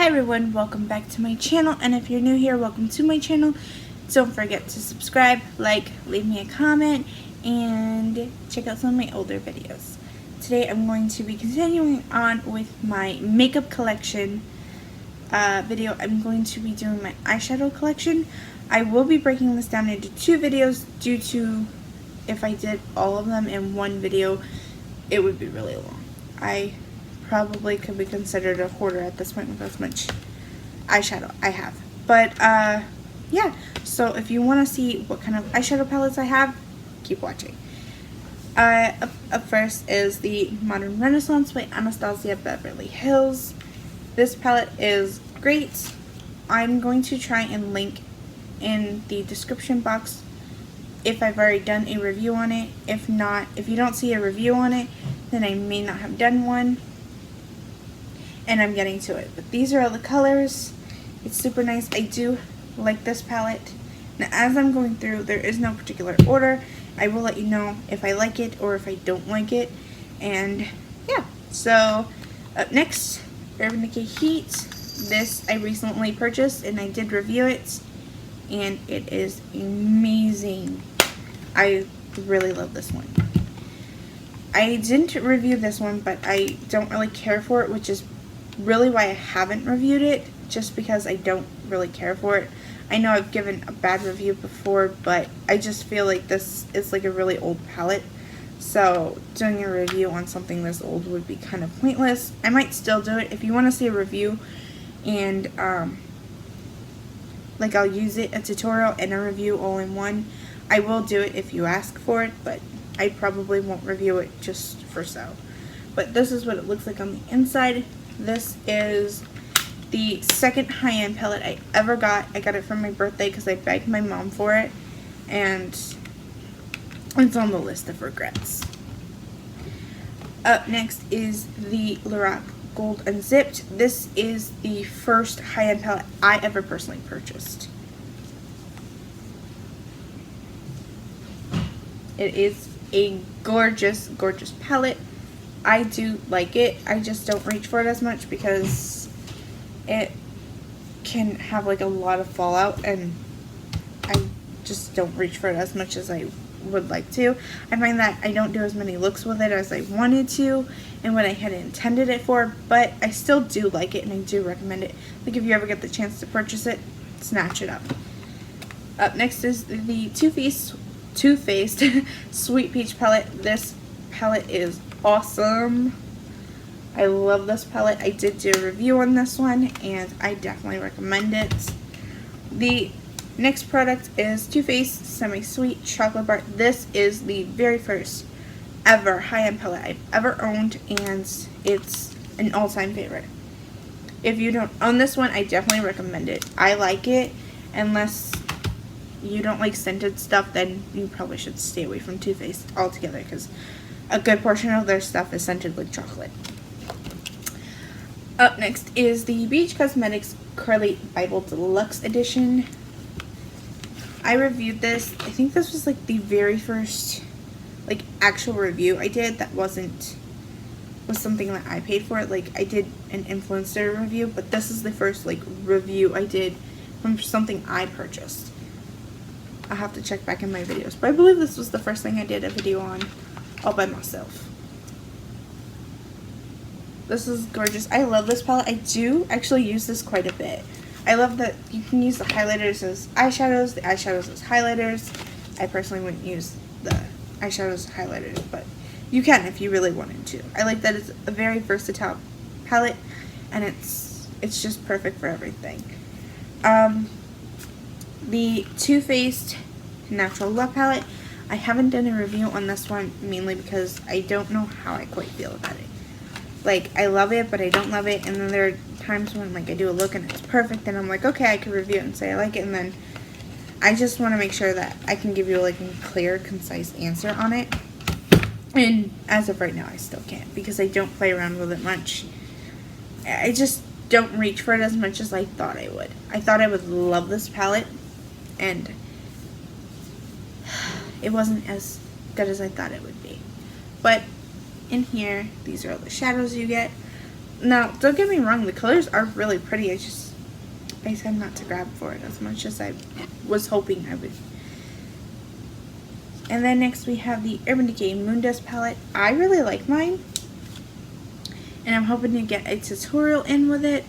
Hi everyone, welcome back to my channel, and if you're new here, welcome to my channel. Don't forget to subscribe, like, leave me a comment, and check out some of my older videos. Today I'm going to be continuing on with my makeup collection video. I'm going to be doing my eyeshadow collection. I will be breaking this down into two videos due to if I did all of them in one video, it would be really long. I probably could be considered a hoarder at this point with as much eyeshadow I have. But yeah, so if you want to see what kind of eyeshadow palettes I have, keep watching. Up first is the Modern Renaissance by Anastasia Beverly Hills. This palette is great. I'm going to try and link in the description box if I've already done a review on it. If not, if you don't see a review on it, then I may not have done one, and I'm getting to it. But these are all the colors. It's super nice. I do like this palette. Now as I'm going through, there is no particular order. I will let you know if I like it or if I don't like it. And yeah, so up next, Urban Decay Heat. This I recently purchased and I did review it, and it is amazing. I really love this one. I didn't review this one, but I don't really care for it, which is really why I haven't reviewed it, just because I don't really care for it. I know I've given a bad review before, but I just feel like this is like a really old palette, so doing a review on something this old would be kind of pointless. I might still do it if you want to see a review, and like I'll use it, a tutorial and a review all in one. I will do it if you ask for it, but I probably won't review it just for so. But this is what it looks like on the inside. This is the second high-end palette I ever got. I got it for my birthday because I begged my mom for it, and it's on the list of regrets. Up next is the Lorac Gold Unzipped. This is the first high-end palette I ever personally purchased. It is a gorgeous, gorgeous palette. I do like it. I just don't reach for it as much because it can have like a lot of fallout, and I just don't reach for it as much as I would like to. I find that I don't do as many looks with it as I wanted to and what I had intended it for, but I still do like it and I do recommend it. Like if you ever get the chance to purchase it, snatch it up. Up next is the Too Faced Sweet Peach palette. This palette is awesome. I love this palette. I did do a review on this one and I definitely recommend it. The next product is Too Faced Semi-Sweet Chocolate Bar. This is the very first ever high-end palette I've ever owned, and it's an all-time favorite. If you don't own this one, I definitely recommend it. I like it. Unless you don't like scented stuff, then you probably should stay away from Too Faced altogether, because a good portion of their stuff is scented like chocolate. Up next is the BH Cosmetics Carli Bible Deluxe Edition. I reviewed this. I think this was like the very first like actual review I did that was something that I paid for. Like I did an influencer review, but this is the first like review I did from something I purchased. I'll have to check back in my videos, but I believe this was the first thing I did a video on all by myself. This is gorgeous. I love this palette. I do actually use this quite a bit. I love that you can use the highlighters as eyeshadows, the eyeshadows as highlighters. I personally wouldn't use the eyeshadows as highlighters, but you can if you really wanted to. I like that it's a very versatile palette, and it's just perfect for everything. The Too Faced Natural Love palette. I haven't done a review on this one mainly because I don't know how I quite feel about it. Like, I love it, but I don't love it, and then there are times when, like, I do a look and it's perfect, and I'm like, okay, I could review it and say I like it, and then I just want to make sure that I can give you, like, a clear, concise answer on it. And as of right now, I still can't, because I don't play around with it much. I just don't reach for it as much as I thought I would. I thought I would love this palette, and it wasn't as good as I thought it would be. But in here, these are all the shadows you get. Now, don't get me wrong, the colors are really pretty. I decided not to grab for it as much as I was hoping I would. And then next we have the Urban Decay Moon Dust palette. I really like mine, and I'm hoping to get a tutorial in with it,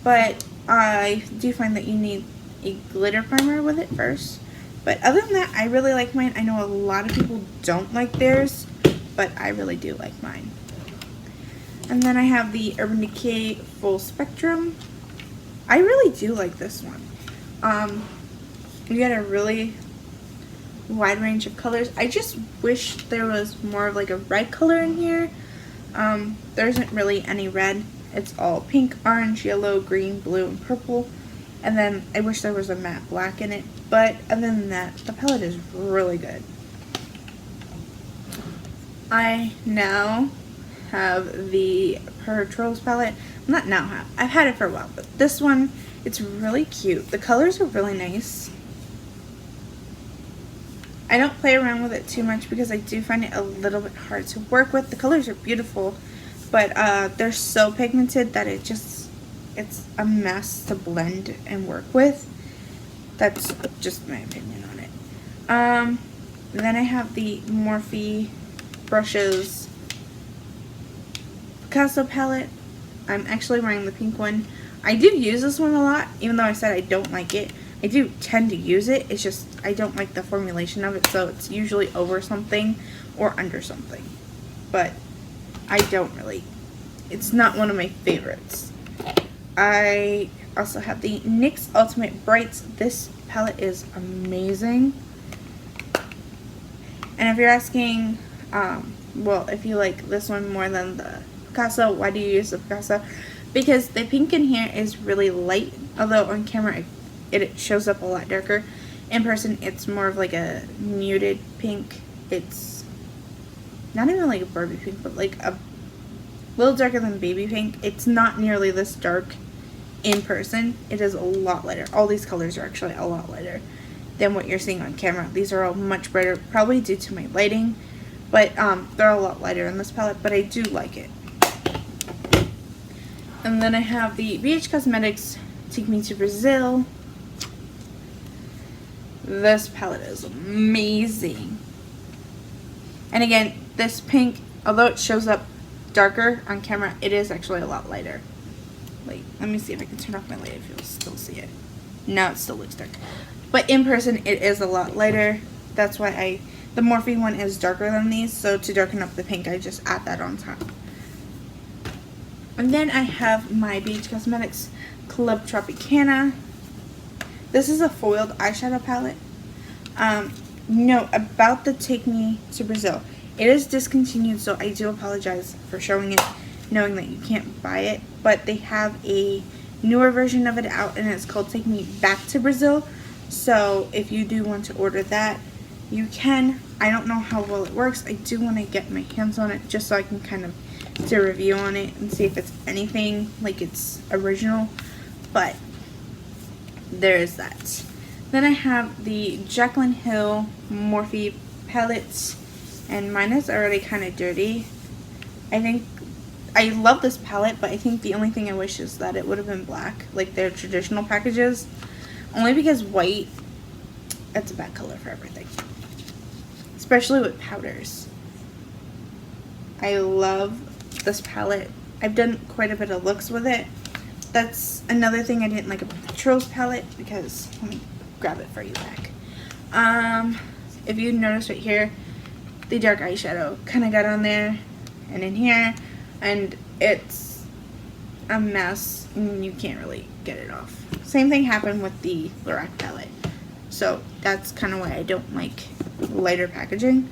but I do find that you need a glitter primer with it first. But other than that, I really like mine. I know a lot of people don't like theirs, but I really do like mine. And then I have the Urban Decay Full Spectrum. I really do like this one. You get a really wide range of colors. I just wish there was more of like a red color in here. There isn't really any red. It's all pink, orange, yellow, green, blue, and purple. And then I wish there was a matte black in it. But other than that, the palette is really good. I now have the Pearls palette. Not now have. I've had it for a while, but this one, it's really cute. The colors are really nice. I don't play around with it too much because I do find it a little bit hard to work with. The colors are beautiful, but they're so pigmented that it's a mess to blend and work with. That's just my opinion on it. Then I have the Morphe Brushes Picasso palette. I'm actually wearing the pink one. I do use this one a lot, even though I said I don't like it. I do tend to use it. It's just I don't like the formulation of it, so it's usually over something or under something. But I don't really. It's not one of my favorites. I also have the NYX Ultimate Brights. This palette is amazing. And if you're asking, well, if you like this one more than the Picasso, why do you use the Picasso? Because the pink in here is really light, although on camera it shows up a lot darker. In person, it's more of like a muted pink. It's not even like a Barbie pink, but like a little darker than baby pink. It's not nearly this dark in person. It is a lot lighter. All these colors are actually a lot lighter than what you're seeing on camera. These are all much brighter, probably due to my lighting, but they're a lot lighter in this palette, but I do like it. And then I have the BH Cosmetics Take Me to Brazil. This palette is amazing. And again, this pink, although it shows up darker on camera, it is actually a lot lighter. Wait, let me see if I can turn off my light if you'll still see it. No, it still looks dark. But in person, it is a lot lighter. That's why the Morphe one is darker than these, so to darken up the pink, I just add that on top. And then I have my BH Cosmetics Club Tropicana. This is a foiled eyeshadow palette. No, about the Take Me to Brazil. It is discontinued, so I do apologize for showing it, knowing that you can't buy it. But they have a newer version of it out, and it's called Take Me Back to Brazil. So if you do want to order that, you can. I don't know how well it works. I do want to get my hands on it just so I can kind of do a review on it and see if it's anything like it's original. But there is that. Then I have the Jaclyn Hill Morphe palettes, and mine is already kind of dirty. I think I love this palette, but I think the only thing I wish is that it would have been black, like their traditional packages. Only because white, it's a bad color for everything. Especially with powders. I love this palette. I've done quite a bit of looks with it. That's another thing I didn't like about the Trolls palette, because let me grab it for you back. If you notice right here, the dark eyeshadow kind of got on there and in here, and it's a mess and you can't really get it off. Same thing happened with the Lorac palette. So that's kind of why I don't like lighter packaging,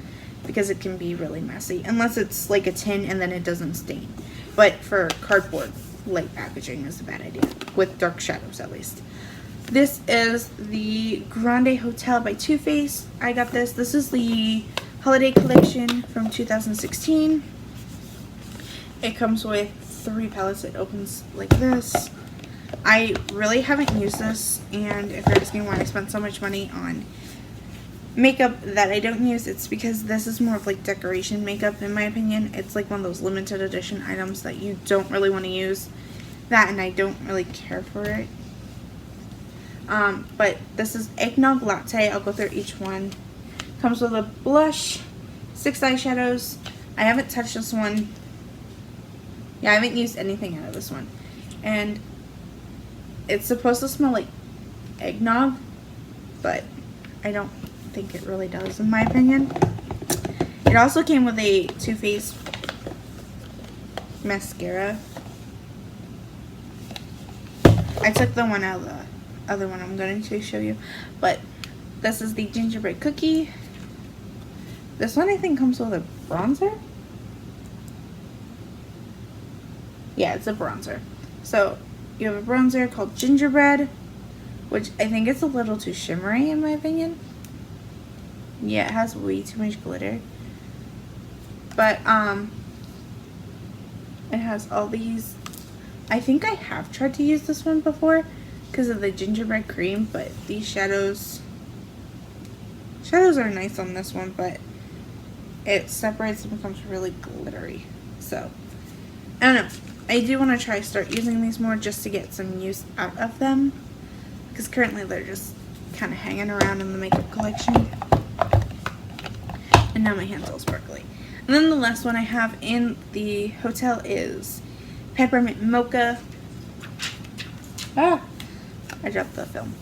because it can be really messy unless it's like a tin and then it doesn't stain. But for cardboard, light packaging is a bad idea, with dark shadows at least. This is the Grande Hotel by Too Faced. I got this. This is the holiday collection from 2016. It comes with 3 palettes. It opens like this. I really haven't used this, and if you're asking why I spent so much money on makeup that I don't use, it's because this is more of like decoration makeup in my opinion. It's like one of those limited edition items that you don't really want to use. That, and I don't really care for it. But this is Eggnog Latte. I'll go through each one. Comes with a blush, 6 eyeshadows. I haven't touched this one. Yeah, I haven't used anything out of this one. And it's supposed to smell like eggnog, but I don't think it really does in my opinion. It also came with a Too Faced mascara. I took the one out of the other one I'm going to show you, but this is the gingerbread cookie. This one I think comes with a bronzer. Yeah, it's a bronzer. So you have a bronzer called Gingerbread, which I think it's a little too shimmery in my opinion. Yeah, it has way too much glitter. But it has all these. I think I have tried to use this one before because of the gingerbread cream, but these shadows are nice on this one, but it separates and becomes really glittery. So I don't know. I do want to start using these more just to get some use out of them, because currently they're just kind of hanging around in the makeup collection. And now my hand's all sparkly. And then the last one I have in the hotel is Peppermint Mocha. Ah! I dropped the film.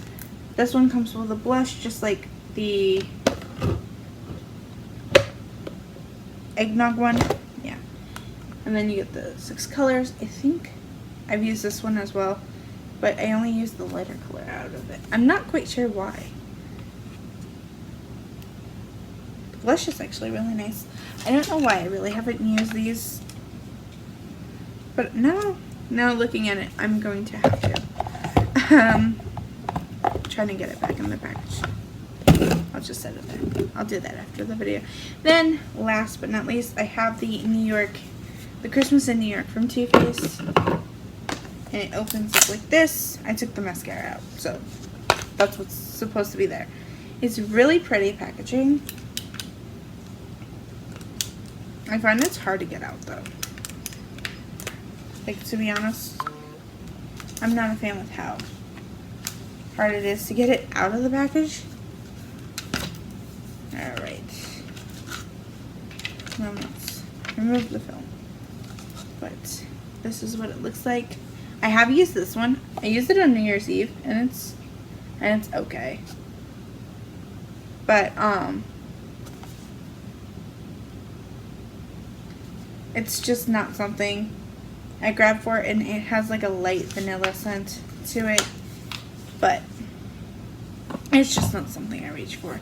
This one comes with a blush, just like the eggnog one. Yeah. And then you get the 6 colors. I think I've used this one as well, but I only used the lighter color out of it. I'm not quite sure why. The blush is actually really nice. I don't know why I really haven't used these, but now looking at it, I'm going to have to. Trying to get it back in the package. I'll just set it there. I'll do that after the video. Then, last but not least, I have the Christmas in New York from Too Faced. And it opens up like this. I took the mascara out, so that's what's supposed to be there. It's really pretty packaging. I find it's hard to get out though. Like, to be honest, I'm not a fan with how hard it is to get it out of the package. Alright. Now let's remove the film. But this is what it looks like. I have used this one. I used it on New Year's Eve, and it's okay. But it's just not something I grabbed for, and it has like a light vanilla scent to it, but it's just not something I reach for.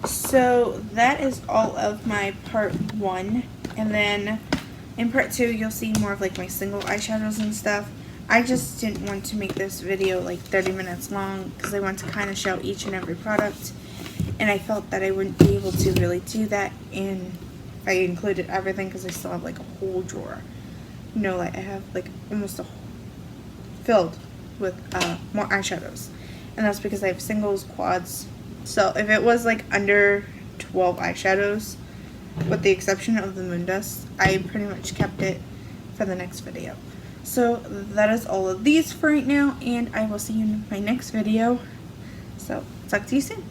So that is all of my part 1, and then in part 2 you'll see more of like my single eyeshadows and stuff. I just didn't want to make this video like 30 minutes long because I want to kind of show each and every product, and I felt that I wouldn't be able to really do that if I included everything, because I still have like a whole drawer. You know, like I have like almost filled with more eyeshadows, and that's because I have singles, quads. So if it was like under 12 eyeshadows, with the exception of the Moon Dust, I pretty much kept it for the next video. So that is all of these for right now, and I will see you in my next video. So talk to you soon.